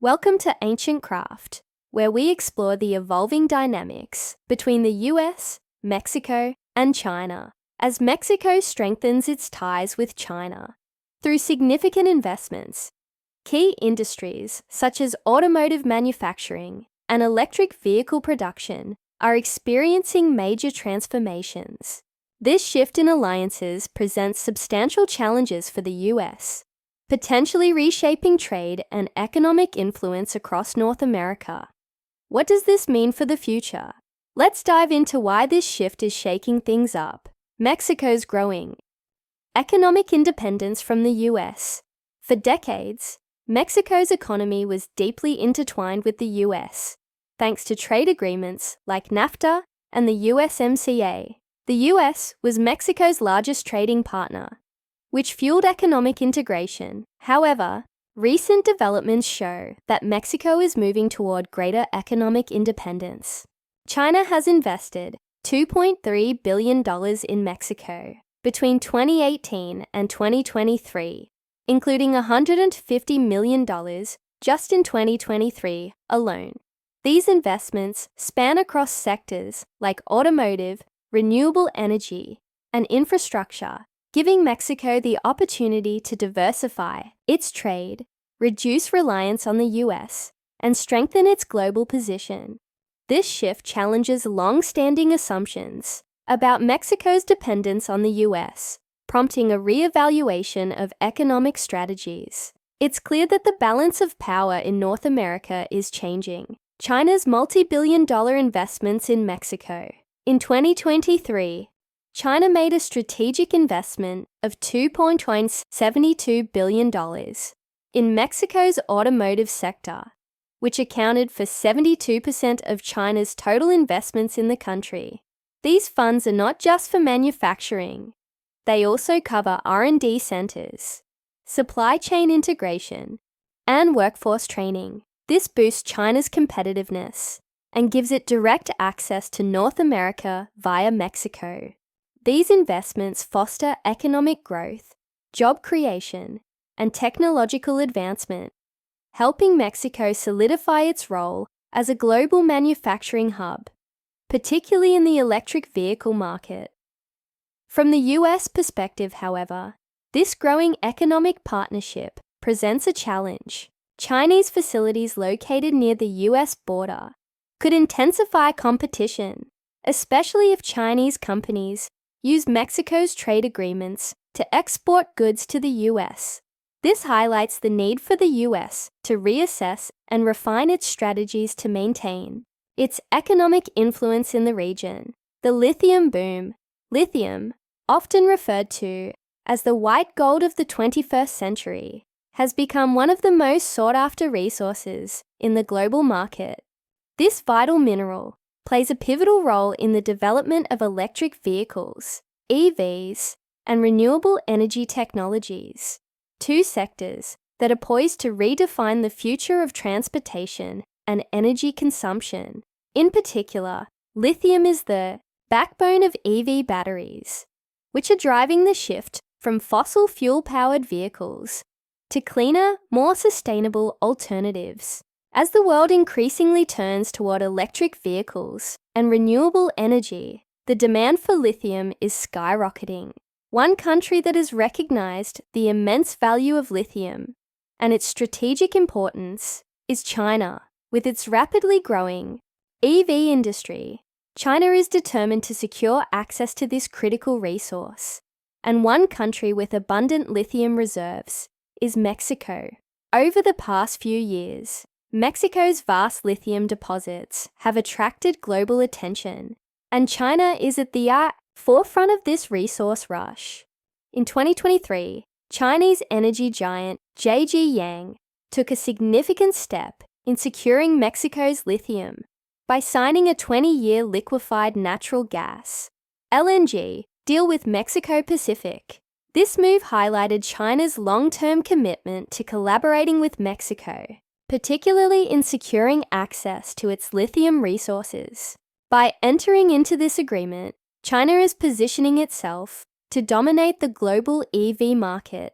Welcome to Ancient Craft, where we explore the evolving dynamics between the US, Mexico, and China, as Mexico strengthens its ties with China. Through significant investments, key industries such as automotive manufacturing and electric vehicle production are experiencing major transformations. This shift in alliances presents substantial challenges for the US, potentially reshaping trade and economic influence across North America. What does this mean for the future? Let's dive into why this shift is shaking things up. Mexico's growing economic independence from the US. For decades, Mexico's economy was deeply intertwined with the US, thanks to trade agreements like NAFTA and the USMCA. The US was Mexico's largest trading partner, which fueled economic integration. However, recent developments show that Mexico is moving toward greater economic independence. China has invested $2.3 billion in Mexico between 2018 and 2023, including $150 million just in 2023 alone. These investments span across sectors like automotive, renewable energy, and infrastructure, giving Mexico the opportunity to diversify its trade, reduce reliance on the US, and strengthen its global position. This shift challenges long-standing assumptions about Mexico's dependence on the US, prompting a re-evaluation of economic strategies. It's clear that the balance of power in North America is changing. China's multi-billion-dollar investments in Mexico. In 2023, China made a strategic investment of $2.72 billion in Mexico's automotive sector, which accounted for 72% of China's total investments in the country. These funds are not just for manufacturing. They also cover R&D centers, supply chain integration, and workforce training. This boosts China's competitiveness and gives it direct access to North America via Mexico. These investments foster economic growth, job creation, and technological advancement, helping Mexico solidify its role as a global manufacturing hub, particularly in the electric vehicle market. From the US perspective, however, this growing economic partnership presents a challenge. Chinese facilities located near the US border could intensify competition, especially if Chinese companies use Mexico's trade agreements to export goods to the US. This highlights the need for the US to reassess and refine its strategies to maintain its economic influence in the region. The lithium boom. Lithium, often referred to as the white gold of the 21st century, has become one of the most sought-after resources in the global market. This vital mineral plays a pivotal role in the development of electric vehicles, EVs, and renewable energy technologies, two sectors that are poised to redefine the future of transportation and energy consumption. In particular, lithium is the backbone of EV batteries, which are driving the shift from fossil fuel-powered vehicles to cleaner, more sustainable alternatives. As the world increasingly turns toward electric vehicles and renewable energy, the demand for lithium is skyrocketing. One country that has recognized the immense value of lithium and its strategic importance is China. With its rapidly growing EV industry, China is determined to secure access to this critical resource. And one country with abundant lithium reserves is Mexico. Over the past few years, Mexico's vast lithium deposits have attracted global attention, and China is at the forefront of this resource rush. In 2023, Chinese energy giant JG Yang took a significant step in securing Mexico's lithium by signing a 20-year liquefied natural gas (LNG) deal with Mexico Pacific. This move highlighted China's long-term commitment to collaborating with Mexico, particularly in securing access to its lithium resources. By entering into this agreement, China is positioning itself to dominate the global EV market,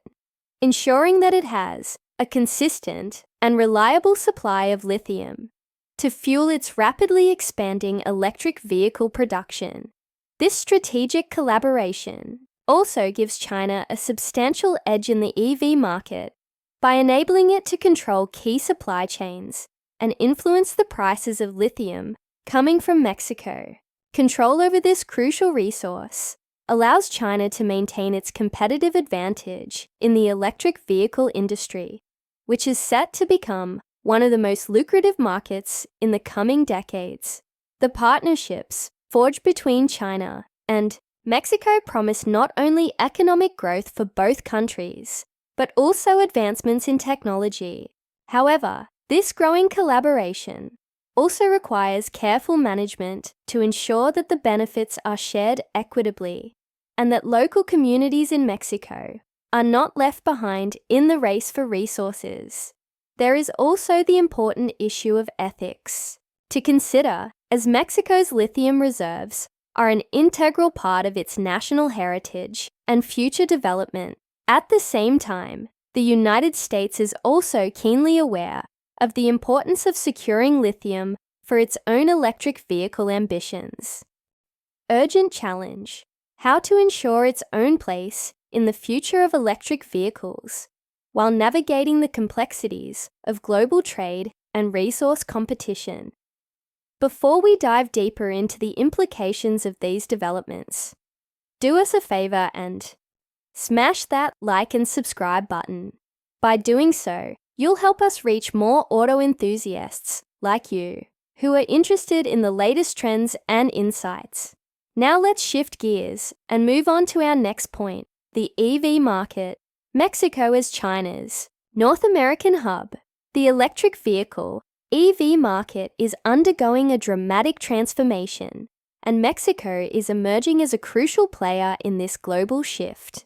ensuring that it has a consistent and reliable supply of lithium to fuel its rapidly expanding electric vehicle production. This strategic collaboration also gives China a substantial edge in the EV market by enabling it to control key supply chains and influence the prices of lithium coming from Mexico. Control over this crucial resource allows China to maintain its competitive advantage in the electric vehicle industry, which is set to become one of the most lucrative markets in the coming decades. The partnerships forged between China and Mexico promise not only economic growth for both countries, but also advancements in technology. However, this growing collaboration also requires careful management to ensure that the benefits are shared equitably and that local communities in Mexico are not left behind in the race for resources. There is also the important issue of ethics to consider, as Mexico's lithium reserves are an integral part of its national heritage and future development. At the same time, the United States is also keenly aware of the importance of securing lithium for its own electric vehicle ambitions. Urgent challenge: how to ensure its own place in the future of electric vehicles while navigating the complexities of global trade and resource competition. Before we dive deeper into the implications of these developments, do us a favor and smash that like and subscribe button. By doing so, you'll help us reach more auto enthusiasts like you who are interested in the latest trends and insights. Now let's shift gears and move on to our next point, the EV market. Mexico as China's North American hub. The electric vehicle EV market is undergoing a dramatic transformation, and Mexico is emerging as a crucial player in this global shift.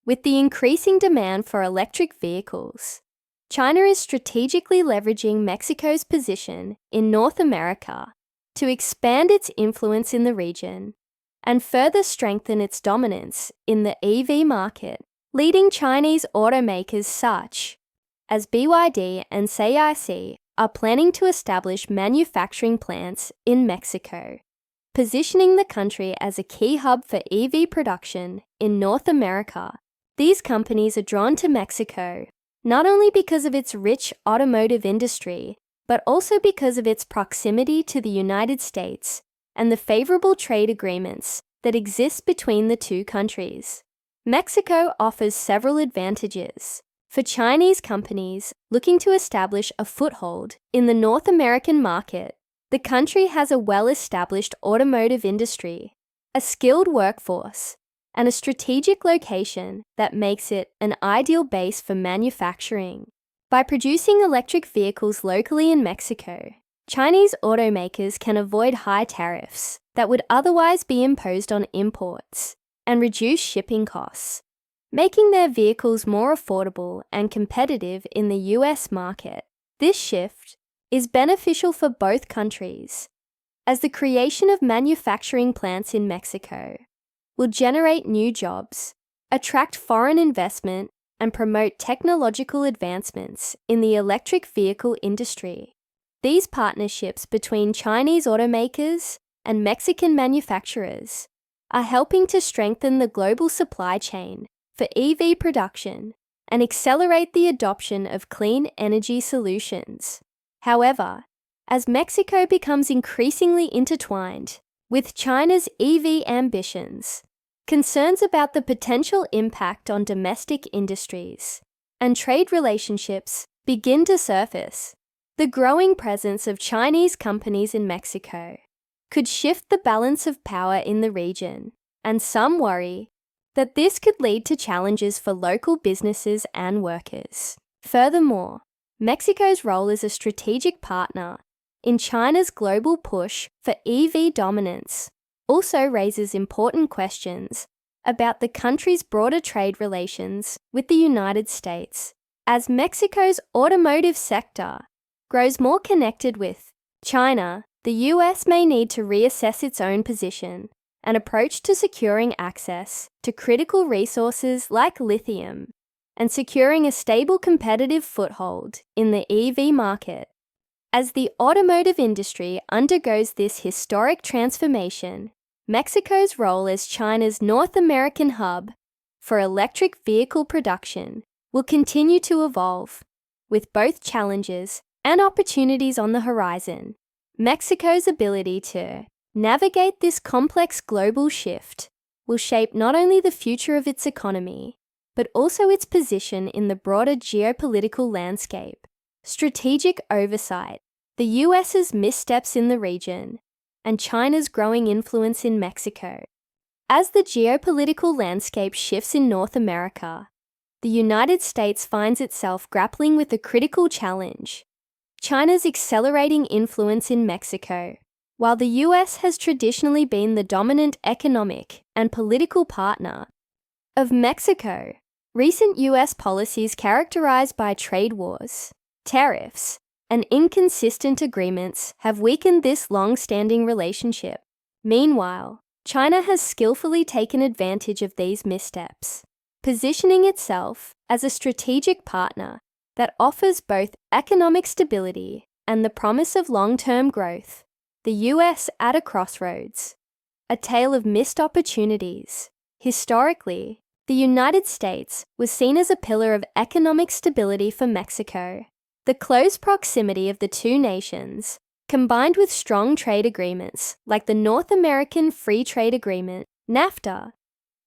With the increasing demand for electric vehicles, China is strategically leveraging Mexico's position in North America to expand its influence in the region and further strengthen its dominance in the EV market. Leading Chinese automakers such as BYD and SAIC are planning to establish manufacturing plants in Mexico, positioning the country as a key hub for EV production in North America. These companies are drawn to Mexico not only because of its rich automotive industry, but also because of its proximity to the United States and the favorable trade agreements that exist between the two countries. Mexico offers several advantages for Chinese companies looking to establish a foothold in the North American market. The country has a well-established automotive industry, a skilled workforce, and a strategic location that makes it an ideal base for manufacturing. By producing electric vehicles locally in Mexico, Chinese automakers can avoid high tariffs that would otherwise be imposed on imports and reduce shipping costs, making their vehicles more affordable and competitive in the US market. This shift is beneficial for both countries, as the creation of manufacturing plants in Mexico will generate new jobs, attract foreign investment, and promote technological advancements in the electric vehicle industry. These partnerships between Chinese automakers and Mexican manufacturers are helping to strengthen the global supply chain for EV production and accelerate the adoption of clean energy solutions. However, as Mexico becomes increasingly intertwined with China's EV ambitions, concerns about the potential impact on domestic industries and trade relationships begin to surface. The growing presence of Chinese companies in Mexico could shift the balance of power in the region, and some worry that this could lead to challenges for local businesses and workers. Furthermore, Mexico's role as a strategic partner in China's global push for EV dominance also raises important questions about the country's broader trade relations with the United States. As Mexico's automotive sector grows more connected with China, the US may need to reassess its own position and approach to securing access to critical resources like lithium and securing a stable competitive foothold in the EV market. As the automotive industry undergoes this historic transformation, Mexico's role as China's North American hub for electric vehicle production will continue to evolve, with both challenges and opportunities on the horizon. Mexico's ability to navigate this complex global shift will shape not only the future of its economy, but also its position in the broader geopolitical landscape. Strategic oversight, the US's missteps in the region, and China's growing influence in Mexico. As the geopolitical landscape shifts in North America, the United States finds itself grappling with a critical challenge: China's accelerating influence in Mexico. While the US has traditionally been the dominant economic and political partner of Mexico, recent US policies characterized by trade wars, tariffs, and inconsistent agreements have weakened this long-standing relationship. Meanwhile, China has skillfully taken advantage of these missteps, positioning itself as a strategic partner that offers both economic stability and the promise of long-term growth. The US at a crossroads, a tale of missed opportunities. Historically, the United States was seen as a pillar of economic stability for Mexico. The close proximity of the two nations, combined with strong trade agreements like the North American Free Trade Agreement, NAFTA,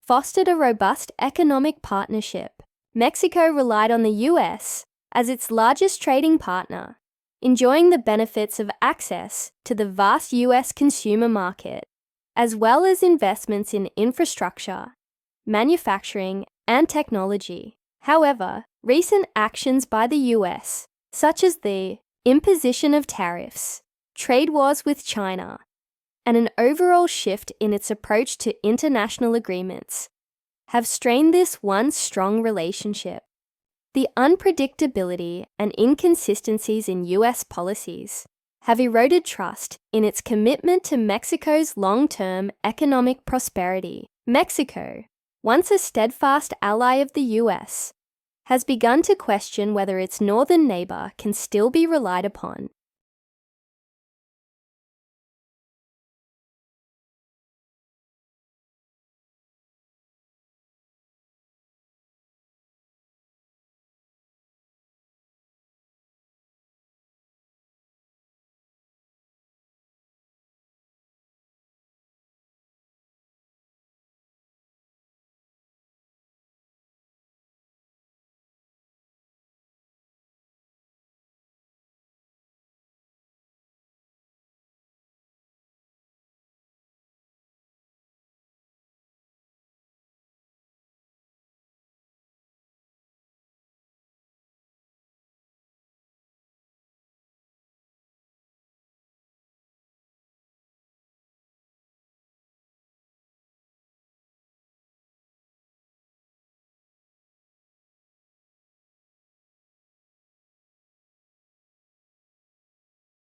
fostered a robust economic partnership. Mexico relied on the US as its largest trading partner, enjoying the benefits of access to the vast US consumer market, as well as investments in infrastructure, manufacturing, and technology. However, recent actions by the US, such as the imposition of tariffs, trade wars with China, and an overall shift in its approach to international agreements, have strained this once strong relationship. The unpredictability and inconsistencies in US policies have eroded trust in its commitment to Mexico's long-term economic prosperity. Mexico, once a steadfast ally of the US, has begun to question whether its northern neighbor can still be relied upon